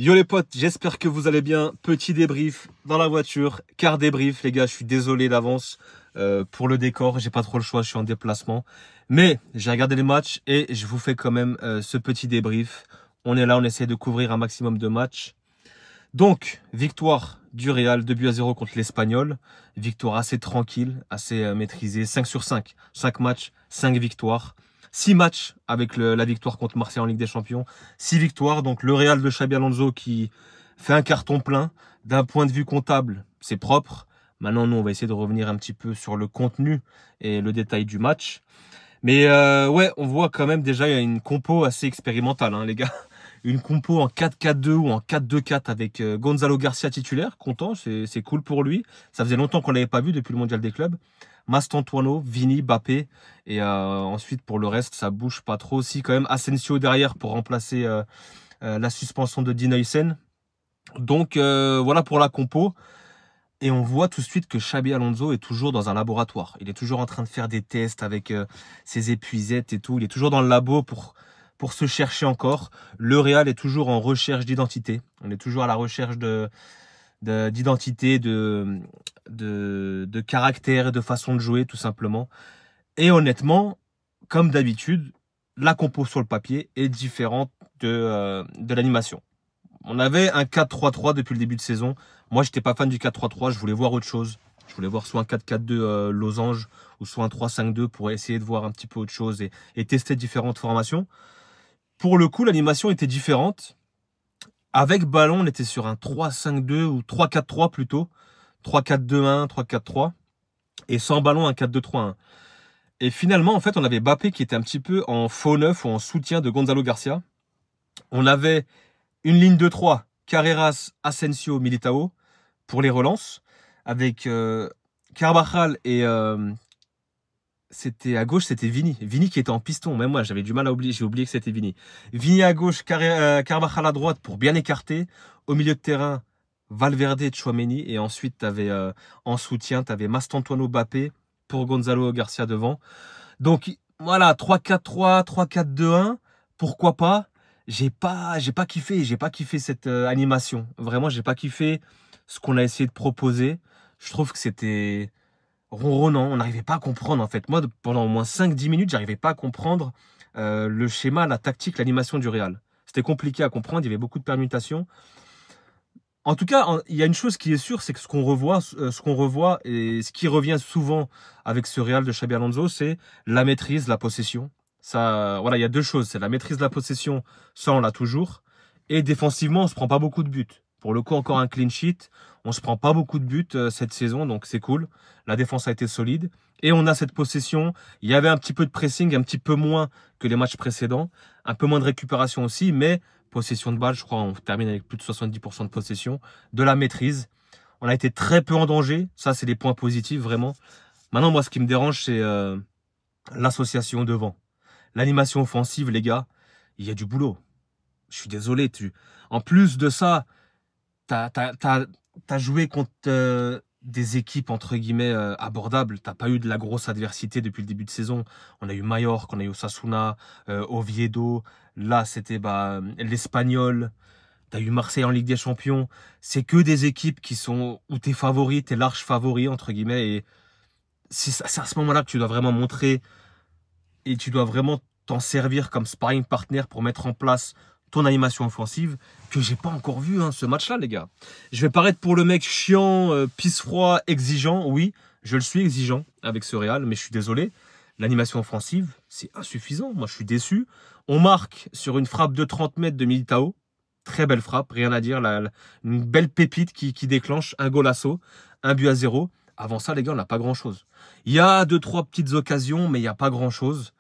Yo les potes, j'espère que vous allez bien. Petit débrief dans la voiture, car débrief les gars, je suis désolé d'avance pour le décor, j'ai pas trop le choix, je suis en déplacement. Mais j'ai regardé les matchs et je vous fais quand même ce petit débrief. On est là, on essaie de couvrir un maximum de matchs. Donc, victoire du Real, 2-0 contre l'Espagnol. Victoire assez tranquille, assez maîtrisée, 5 sur 5. 5 matchs, 5 victoires. 6 matchs avec la victoire contre Marseille en Ligue des Champions. 6 victoires, donc le Real de Xabi Alonso qui fait un carton plein. D'un point de vue comptable, c'est propre. Maintenant, nous, on va essayer de revenir un petit peu sur le contenu et le détail du match. Mais ouais, on voit quand même déjà, il y a une compo assez expérimentale, hein, les gars. Une compo en 4-4-2 ou en 4-2-4 avec Gonzalo Garcia titulaire, content, c'est cool pour lui. Ça faisait longtemps qu'on l'avait pas vu depuis le Mondial des clubs. Mastantuono, Vini, Mbappé. Et ensuite, pour le reste, ça bouge pas trop. Aussi, quand même, Asensio derrière pour remplacer la suspension de Dean Huijsen. Donc, voilà pour la compo. Et on voit tout de suite que Xabi Alonso est toujours dans un laboratoire. Il est toujours en train de faire des tests avec ses épuisettes et tout. Il est toujours dans le labo pour se chercher encore. Le Real est toujours en recherche d'identité. On est toujours à la recherche d'identité, de caractère et de façon de jouer, tout simplement. Et honnêtement, comme d'habitude, la compo sur le papier est différente de l'animation. On avait un 4-3-3 depuis le début de saison. Moi, j'étais pas fan du 4-3-3. Je voulais voir autre chose. Je voulais voir soit un 4-4-2 losange ou soit un 3-5-2 pour essayer de voir un petit peu autre chose et tester différentes formations. Pour le coup, l'animation était différente. Avec ballon, on était sur un 3-5-2 ou 3-4-3 plutôt. 3-4-2-1, 3-4-3. Et sans ballon, un 4-2-3-1. Et finalement, en fait, on avait Mbappé qui était un petit peu en faux neuf ou en soutien de Gonzalo Garcia. On avait une ligne de 3, Carreras, Asensio, Militao, pour les relances. Avec Carvajal et... c'était à gauche, c'était Vini. Vini qui était en piston. Même moi, j'avais du mal à oublier. J'ai oublié que c'était Vini. Vini à gauche, Carvajal à droite pour bien écarter. Au milieu de terrain, Valverde et Tchouaméni. Et ensuite, tu avais en soutien, tu avais Mastantuono, Mbappé pour Gonzalo Garcia devant. Donc voilà, 3-4-3, 3-4-2-1. Pourquoi pas? J'ai pas kiffé cette animation. Vraiment, j'ai pas kiffé ce qu'on a essayé de proposer. Je trouve que c'était ronronnant, on n'arrivait pas à comprendre en fait. Moi, pendant au moins 5-10 minutes, j'arrivais pas à comprendre le schéma, la tactique, l'animation du Real. C'était compliqué à comprendre, il y avait beaucoup de permutations. En tout cas, il y a une chose qui est sûre, c'est que ce qu'on revoit et ce qui revient souvent avec ce Real de Xabi Alonso, c'est la maîtrise, la possession. Ça, voilà, il y a deux choses, c'est la maîtrise de la possession, ça on l'a toujours, et défensivement, on se prend pas beaucoup de buts. Pour le coup, encore un clean sheet. On se prend pas beaucoup de buts cette saison, donc c'est cool. La défense a été solide. Et on a cette possession. Il y avait un petit peu de pressing, un petit peu moins que les matchs précédents. Un peu moins de récupération aussi, mais possession de balle, je crois, on termine avec plus de 70% de possession. De la maîtrise. On a été très peu en danger. Ça, c'est des points positifs, vraiment. Maintenant, moi, ce qui me dérange, c'est l'association devant. L'animation offensive, les gars, il y a du boulot. Je suis désolé. En plus de ça, t'as joué contre des équipes entre guillemets abordables. T'as pas eu de la grosse adversité depuis le début de saison. On a eu Mallorca, on a eu Osasuna, Oviedo. Là, c'était l'Espagnol. T'as eu Marseille en Ligue des Champions. C'est que des équipes qui sont où t'es favori, t'es large favori entre guillemets. Et c'est à ce moment-là que tu dois vraiment montrer et tu dois vraiment t'en servir comme sparring partner pour mettre en place ton animation offensive que j'ai pas encore vu ce match-là, les gars. Je vais paraître pour le mec chiant, pisse-froid, exigeant. Oui, je le suis exigeant avec ce Real, mais je suis désolé. L'animation offensive, c'est insuffisant. Moi, je suis déçu. On marque sur une frappe de 30 mètres de Militao. Très belle frappe, rien à dire. Une belle pépite qui déclenche un golasso, 1-0. Avant ça, les gars, on n'a pas grand-chose. Il y a 2-3 petites occasions, mais il n'y a pas grand-chose.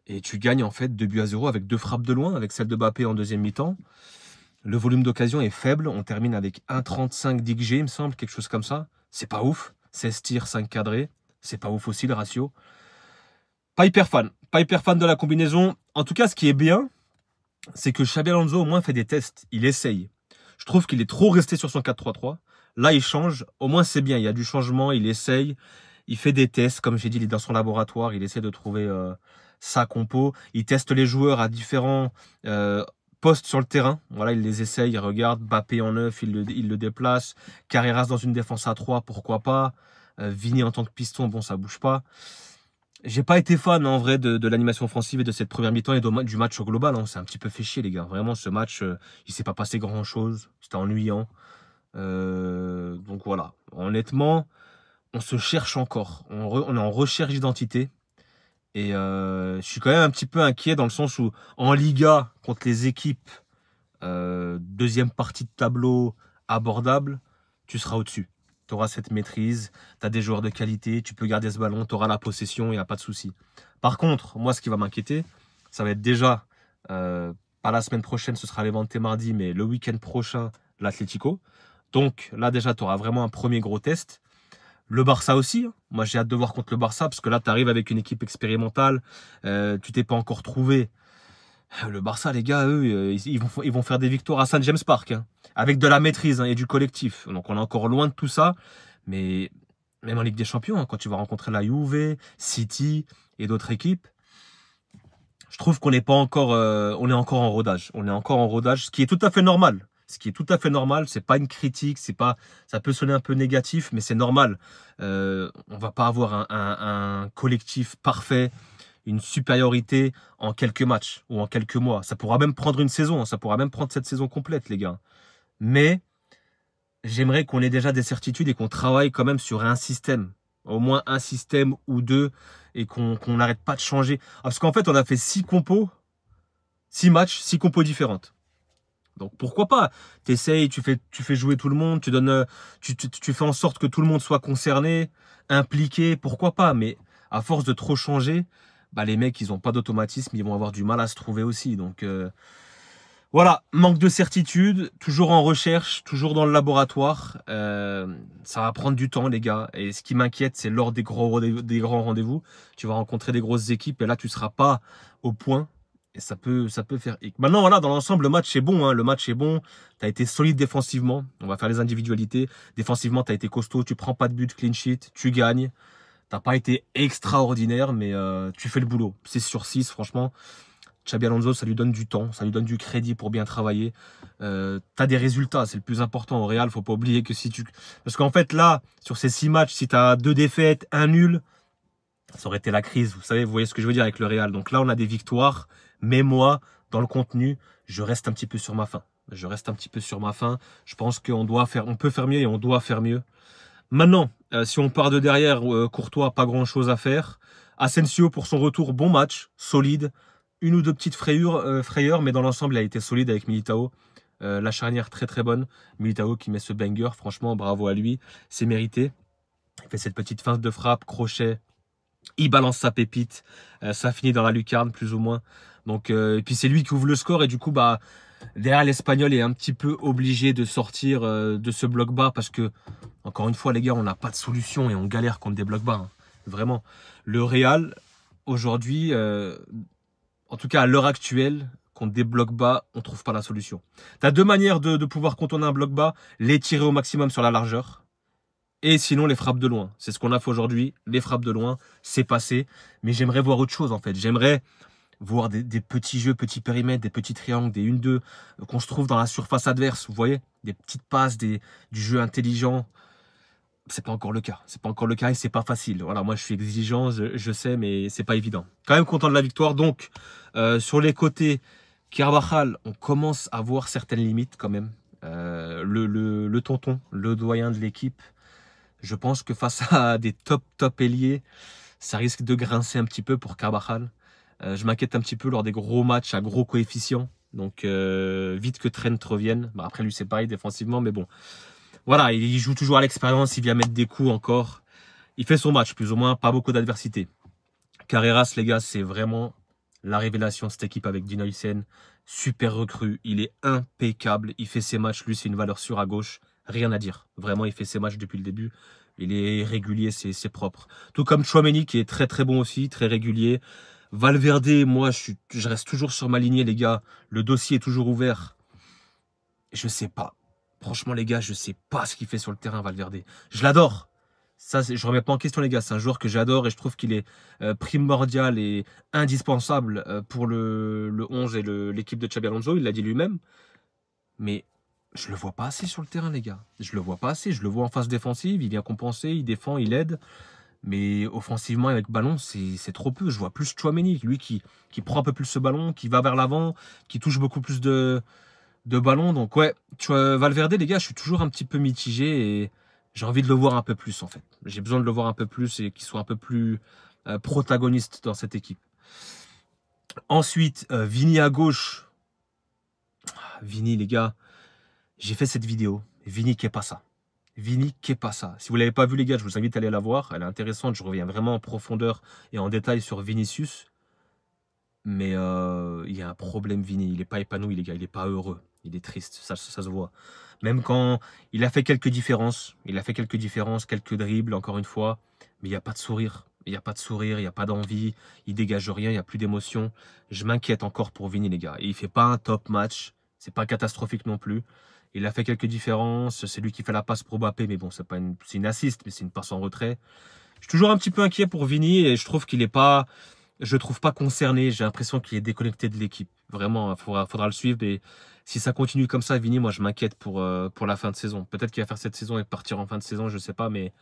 Et tu gagnes en fait 2-0 avec 2 frappes de loin, avec celle de Mbappé en deuxième mi-temps. Le volume d'occasion est faible. On termine avec 1,35 d'XG, il me semble, quelque chose comme ça. C'est pas ouf. 16 tirs, 5 cadrés. C'est pas ouf aussi le ratio. Pas hyper fan. Pas hyper fan de la combinaison. En tout cas, ce qui est bien, c'est que Xabi Alonso au moins fait des tests. Il essaye. Je trouve qu'il est trop resté sur son 4-3-3. Là, il change. Au moins, c'est bien. Il y a du changement. Il essaye. Il fait des tests. Comme j'ai dit, il est dans son laboratoire. Il essaie de trouver sa compo. Il teste les joueurs à différents postes sur le terrain. Voilà, il les essaye, il regarde. Mbappé en 9, il le déplace. Carreras dans une défense à 3, pourquoi pas. Vini en tant que piston, bon, ça bouge pas. J'ai pas été fan en vrai de l'animation offensive et de cette première mi-temps et du match au global. Hein. C'est un petit peu fait chier, les gars. Vraiment, ce match, il s'est pas passé grand-chose. C'était ennuyant. Donc voilà. Honnêtement, on se cherche encore. On est en recherche d'identité. Et je suis quand même un petit peu inquiet dans le sens où en Liga, contre les équipes, deuxième partie de tableau abordable, tu seras au-dessus. Tu auras cette maîtrise, tu as des joueurs de qualité, tu peux garder ce ballon, tu auras la possession, il n'y a pas de souci. Par contre, moi, ce qui va m'inquiéter, ça va être déjà, pas la semaine prochaine, ce sera Levante mardi, mais le week-end prochain, l'Atlético. Donc là, déjà, tu auras vraiment un premier gros test. Le Barça aussi, hein. Moi j'ai hâte de voir contre le Barça, parce que là, tu arrives avec une équipe expérimentale, tu t'es pas encore trouvé. Le Barça, les gars, eux, ils vont faire des victoires à Saint James Park, hein, avec de la maîtrise hein, et du collectif. Donc on est encore loin de tout ça. Mais même en Ligue des Champions, hein, quand tu vas rencontrer la Juve, City et d'autres équipes, je trouve qu'on n'est pas encore, on est encore en rodage. On est encore en rodage, ce qui est tout à fait normal. Ce qui est tout à fait normal, c'est pas une critique, c'est pas, ça peut sonner un peu négatif, mais c'est normal. On va pas avoir un collectif parfait, une supériorité en quelques matchs ou en quelques mois. Ça pourra même prendre une saison, hein, ça pourra même prendre cette saison complète, les gars. Mais j'aimerais qu'on ait déjà des certitudes et qu'on travaille quand même sur un système, au moins un système ou deux, et qu'on n'arrête pas de changer. Parce qu'en fait, on a fait 6 matchs, 6 compos différentes. Donc pourquoi pas? T'essayes, tu fais jouer tout le monde, tu fais en sorte que tout le monde soit concerné, impliqué, pourquoi pas? Mais à force de trop changer, bah les mecs ils ont pas d'automatisme, ils vont avoir du mal à se trouver aussi. Donc voilà, manque de certitude, toujours en recherche, toujours dans le laboratoire. Ça va prendre du temps les gars. Et ce qui m'inquiète, c'est lors des grands rendez-vous, tu vas rencontrer des grosses équipes et là tu seras pas au point. Et ça peut faire hic. Maintenant, voilà, dans l'ensemble, le match est bon. Hein, le match est bon. Tu as été solide défensivement. On va faire les individualités. Défensivement, tu as été costaud. Tu prends pas de but, clean sheet. Tu gagnes. Tu n'as pas été extraordinaire, mais tu fais le boulot. 6 sur 6, franchement. Xabi Alonso, ça lui donne du temps. Ça lui donne du crédit pour bien travailler. Tu as des résultats. C'est le plus important au Real. Faut pas oublier que si tu... Parce qu'en fait, là, sur ces 6 matchs, si tu as 2 défaites, 1 nul, ça aurait été la crise. Vous savez, vous voyez ce que je veux dire avec le Real. Donc là, on a des victoires. Mais moi, dans le contenu, je reste un petit peu sur ma faim. Je reste un petit peu sur ma faim. Je pense qu'on peut faire mieux et on doit faire mieux. Maintenant, si on part de derrière, Courtois, pas grand-chose à faire. Asensio, pour son retour, bon match, solide. Une ou deux petites frayeurs, mais dans l'ensemble, il a été solide avec Militao. La charnière très très bonne. Militao qui met ce banger, franchement, bravo à lui. C'est mérité. Il fait cette petite feinte de frappe, crochet. Il balance sa pépite. Ça finit dans la lucarne, plus ou moins. Donc, et puis c'est lui qui ouvre le score et du coup, bah, derrière l'Espagnol est un petit peu obligé de sortir de ce bloc bas parce que, encore une fois, les gars, on n'a pas de solution et on galère contre des blocs bas. Hein. Vraiment. Le Real, aujourd'hui, en tout cas à l'heure actuelle, contre des blocs bas, on ne trouve pas la solution. Tu as 2 manières de pouvoir contourner un bloc bas, les tirer au maximum sur la largeur. Et sinon, les frappes de loin. C'est ce qu'on a fait aujourd'hui. Les frappes de loin, c'est passé. Mais j'aimerais voir autre chose, en fait. J'aimerais voir des petits jeux, petits périmètres, des petits triangles, des 1-2 qu'on se trouve dans la surface adverse, vous voyez, des petites passes, du jeu intelligent. C'est pas encore le cas. C'est pas encore le cas et c'est pas facile. Voilà, moi je suis exigeant, je sais, mais c'est pas évident. Quand même content de la victoire. Donc, sur les côtés, Carvajal, on commence à voir certaines limites quand même. Le tonton, le doyen de l'équipe, je pense que face à des top ailiers, ça risque de grincer un petit peu pour Carvajal. Je m'inquiète un petit peu lors des gros matchs à gros coefficients. Donc, vite que Trent revienne. Bah, après, lui, c'est pareil défensivement. Mais bon, voilà, il joue toujours à l'expérience. Il vient mettre des coups encore. Il fait son match, plus ou moins. Pas beaucoup d'adversité. Carreras, les gars, c'est vraiment la révélation de cette équipe avec Dean Huijsen. Super recrue. Il est impeccable. Il fait ses matchs. Lui, c'est une valeur sûre à gauche. Rien à dire. Vraiment, il fait ses matchs depuis le début. Il est régulier, c'est propre. Tout comme Tchouaméni, qui est très très bon aussi, très régulier. Valverde, moi, je reste toujours sur ma lignée, les gars. Le dossier est toujours ouvert. Je sais pas. Franchement, les gars, je sais pas ce qu'il fait sur le terrain, Valverde. Je l'adore. Ça, je ne remets pas en question, les gars. C'est un joueur que j'adore et je trouve qu'il est primordial et indispensable pour le 11 et l'équipe de Xabi Alonso. Il l'a dit lui-même. Mais je le vois pas assez sur le terrain, les gars. Je le vois pas assez. Je le vois en phase défensive. Il vient compenser, il défend, il aide. Mais offensivement, avec ballon, c'est trop peu. Je vois plus Tchouaméni, lui qui prend un peu plus ce ballon, qui va vers l'avant, qui touche beaucoup plus de ballons. Donc ouais, Valverde, les gars, je suis toujours un petit peu mitigé et j'ai envie de le voir un peu plus, en fait. J'ai besoin de le voir un peu plus et qu'il soit un peu plus protagoniste dans cette équipe. Ensuite, Vini à gauche. Vini, les gars, j'ai fait cette vidéo. Vini qui est pas ça. Vini qui est pas ça. Si vous ne l'avez pas vu, les gars, je vous invite à aller la voir. Elle est intéressante. Je reviens vraiment en profondeur et en détail sur Vinicius. Mais il y a un problème, Vini. Il n'est pas épanoui, les gars. Il n'est pas heureux. Il est triste. Ça se voit. Même quand il a fait quelques différences. Il a fait quelques différences, quelques dribbles, encore une fois. Mais il n'y a pas de sourire. Il n'y a pas de sourire, il n'y a pas d'envie. Il dégage rien, il n'y a plus d'émotion. Je m'inquiète encore pour Vini, les gars. Et il ne fait pas un top match. C'est pas catastrophique non plus. Il a fait quelques différences. C'est lui qui fait la passe pour Mbappé. Mais bon, c'est une assist, mais c'est une passe en retrait. Je suis toujours un petit peu inquiet pour Vini et je trouve qu'il n'est pas... Je ne trouve pas concerné. J'ai l'impression qu'il est déconnecté de l'équipe. Vraiment, il faudra le suivre. Et si ça continue comme ça, Vini, moi, je m'inquiète pour la fin de saison. Peut-être qu'il va faire cette saison et partir en fin de saison, je ne sais pas. Mais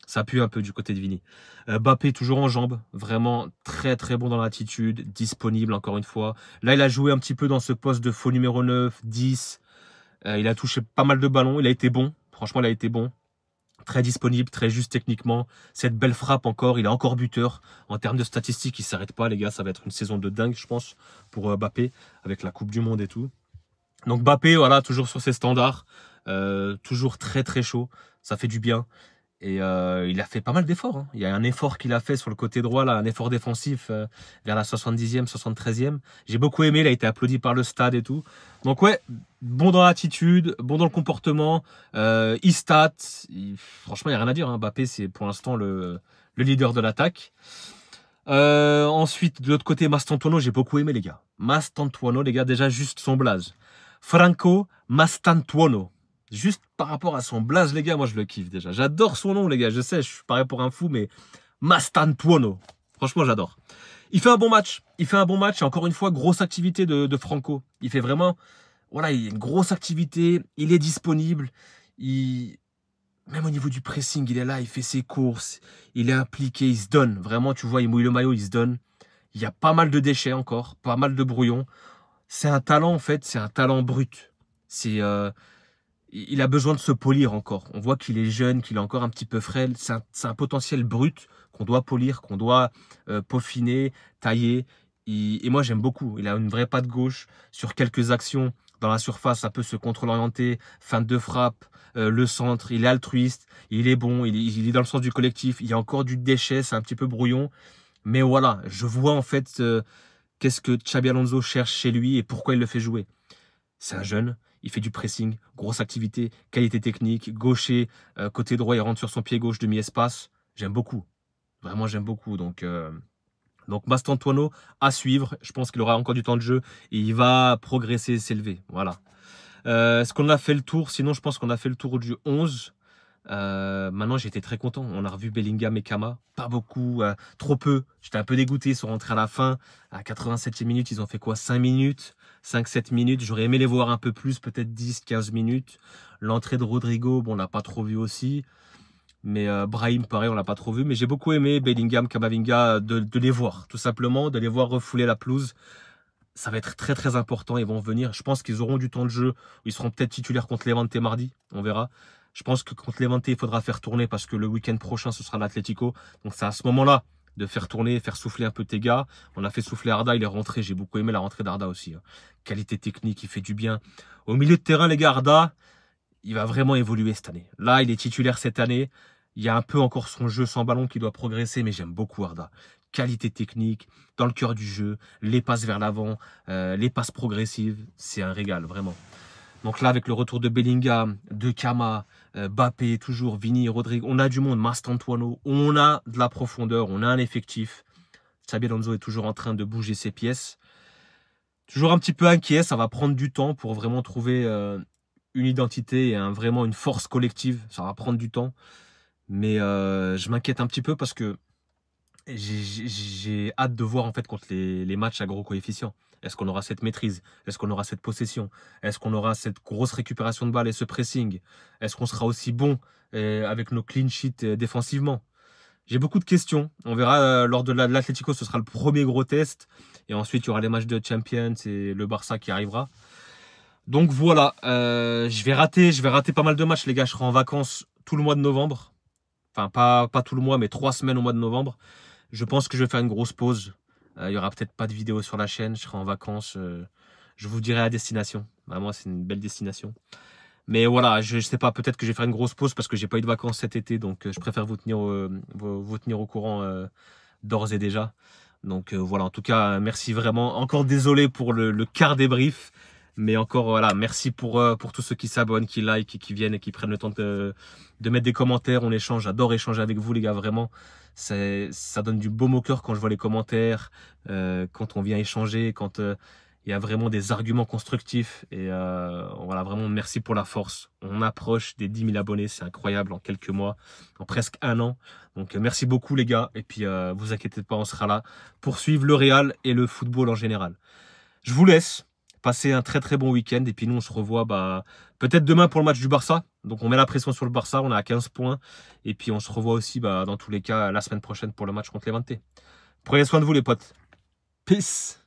ça pue un peu du côté de Vini. Mbappé, toujours en jambes. Vraiment très, très bon dans l'attitude. Disponible, encore une fois. Là, il a joué un petit peu dans ce poste de faux numéro 9, 10. Il a touché pas mal de ballons. Il a été bon. Franchement, il a été bon. Très disponible, très juste techniquement. Cette belle frappe encore, il est encore buteur. En termes de statistiques, il ne s'arrête pas, les gars. Ça va être une saison de dingue, je pense, pour Mbappé, avec la Coupe du Monde et tout. Donc Mbappé, voilà, toujours sur ses standards. Toujours très, très chaud. Ça fait du bien. Et il a fait pas mal d'efforts. Hein. Il y a un effort qu'il a fait sur le côté droit, là, un effort défensif vers la 70e, 73e. J'ai beaucoup aimé, il a été applaudi par le stade et tout. Donc ouais, bon dans l'attitude, bon dans le comportement. Franchement, il n'y a rien à dire. Hein. Mbappé, c'est pour l'instant le leader de l'attaque. Ensuite, de l'autre côté, Mastantuono, j'ai beaucoup aimé, les gars. Mastantuono, les gars, déjà juste son blaze. Franco Mastantuono. Juste par rapport à son blaze, les gars, moi je le kiffe déjà. J'adore son nom, les gars. Je sais, je suis pareil pour un fou, mais Mastantuono. Franchement, j'adore. Il fait un bon match. Il fait un bon match. Et encore une fois, grosse activité de Franco. Il fait vraiment... Voilà, il y a une grosse activité. Il est disponible. Même au niveau du pressing, il est là. Il fait ses courses. Il est impliqué. Il se donne. Vraiment, tu vois, il mouille le maillot. Il se donne. Il y a pas mal de déchets encore. Pas mal de brouillons. C'est un talent, en fait. C'est un talent brut. Il a besoin de se polir encore. On voit qu'il est jeune, qu'il est encore un petit peu frêle. C'est un potentiel brut qu'on doit polir, qu'on doit peaufiner, tailler. Et moi, j'aime beaucoup. Il a une vraie patte gauche sur quelques actions dans la surface, un peu ce contrôle orienté, feinte de frappe, le centre. Il est altruiste, il est bon, il est dans le sens du collectif. Il y a encore du déchet, c'est un petit peu brouillon. Mais voilà, je vois en fait qu'est-ce que Xabi Alonso cherche chez lui et pourquoi il le fait jouer. C'est un jeune, il fait du pressing, grosse activité, qualité technique, gaucher, côté droit, il rentre sur son pied gauche, demi-espace. J'aime beaucoup. Vraiment, j'aime beaucoup. Donc Mastantuono à suivre. Je pense qu'il aura encore du temps de jeu et il va progresser, s'élever. Voilà. Est-ce qu'on a fait le tour? Sinon, je pense qu'on a fait le tour du 11. Maintenant, j'étais très content. On a revu Bellingham et Kama. Pas beaucoup, trop peu. J'étais un peu dégoûté. Ils sont rentrés à la fin. À 87e minute, ils ont fait quoi? 5 minutes 5-7 minutes. J'aurais aimé les voir un peu plus, peut-être 10-15 minutes. L'entrée de Rodrigo, bon, on l'a pas trop vu aussi. Mais Brahim, pareil, on l'a pas trop vu. Mais j'ai beaucoup aimé Bellingham, Kamavinga, de les voir, tout simplement. De les voir refouler la pelouse. Ça va être très très important. Ils vont venir. Je pense qu'ils auront du temps de jeu. Ils seront peut-être titulaires contre Levante mardi. On verra. Je pense que contre Levante, il faudra faire tourner parce que le week-end prochain, ce sera l'Atlético. Donc c'est à ce moment-là de faire tourner, faire souffler un peu tes gars. On a fait souffler Arda, il est rentré. J'ai beaucoup aimé la rentrée d'Arda aussi. Hein. Qualité technique, il fait du bien. Au milieu de terrain, les gars, Arda, il va vraiment évoluer cette année. Là, il est titulaire cette année. Il y a un peu encore son jeu sans ballon qui doit progresser, mais j'aime beaucoup Arda. Qualité technique, dans le cœur du jeu, les passes vers l'avant, les passes progressives, c'est un régal, vraiment. Donc là, avec le retour de Bellingham, de Kama, Mbappé, toujours, Vini, Rodrigo, on a du monde, Mastantuono, on a de la profondeur, on a un effectif. Xabi Alonso est toujours en train de bouger ses pièces. Toujours un petit peu inquiet, ça va prendre du temps pour vraiment trouver une identité et vraiment une force collective. Ça va prendre du temps. Mais je m'inquiète un petit peu parce que j'ai hâte de voir en fait contre les matchs à gros coefficients. Est-ce qu'on aura cette maîtrise? Est-ce qu'on aura cette possession? Est-ce qu'on aura cette grosse récupération de balles et ce pressing? Est-ce qu'on sera aussi bon avec nos clean sheets défensivement? J'ai beaucoup de questions. On verra lors de l'Atlético, ce sera le premier gros test. Et ensuite, il y aura les matchs de Champions et le Barça qui arrivera. Donc voilà, je vais rater pas mal de matchs, les gars. Je serai en vacances tout le mois de novembre. Enfin, pas tout le mois, mais 3 semaines au mois de novembre. Je pense que je vais faire une grosse pause. Il y aura peut-être pas de vidéo sur la chaîne. Je serai en vacances. Je vous dirai la destination. Vraiment, c'est une belle destination. Mais voilà, je sais pas, peut-être que je vais faire une grosse pause parce que j'ai pas eu de vacances cet été. Donc, je préfère vous tenir au courant d'ores et déjà. Donc, voilà, en tout cas, merci vraiment. Encore désolé pour le quart débrief. Mais encore, voilà, merci pour tous ceux qui s'abonnent, qui like, qui viennent et qui prennent le temps de mettre des commentaires. On échange, j'adore échanger avec vous, les gars, vraiment. Ça donne du baume au cœur quand je vois les commentaires, quand on vient échanger, quand il y a vraiment des arguments constructifs. Et voilà, vraiment, merci pour la force. On approche des 10 000 abonnés, c'est incroyable, en quelques mois, en presque un an. Donc, merci beaucoup, les gars. Et puis, vous inquiétez pas, on sera là pour suivre le Real et le football en général. Je vous laisse. Passez un très très bon week-end et puis nous on se revoit peut-être demain pour le match du Barça. Donc on met la pression sur le Barça, on est à 15 points. Et puis on se revoit aussi dans tous les cas la semaine prochaine pour le match contre les Levante. Prenez soin de vous les potes. Peace.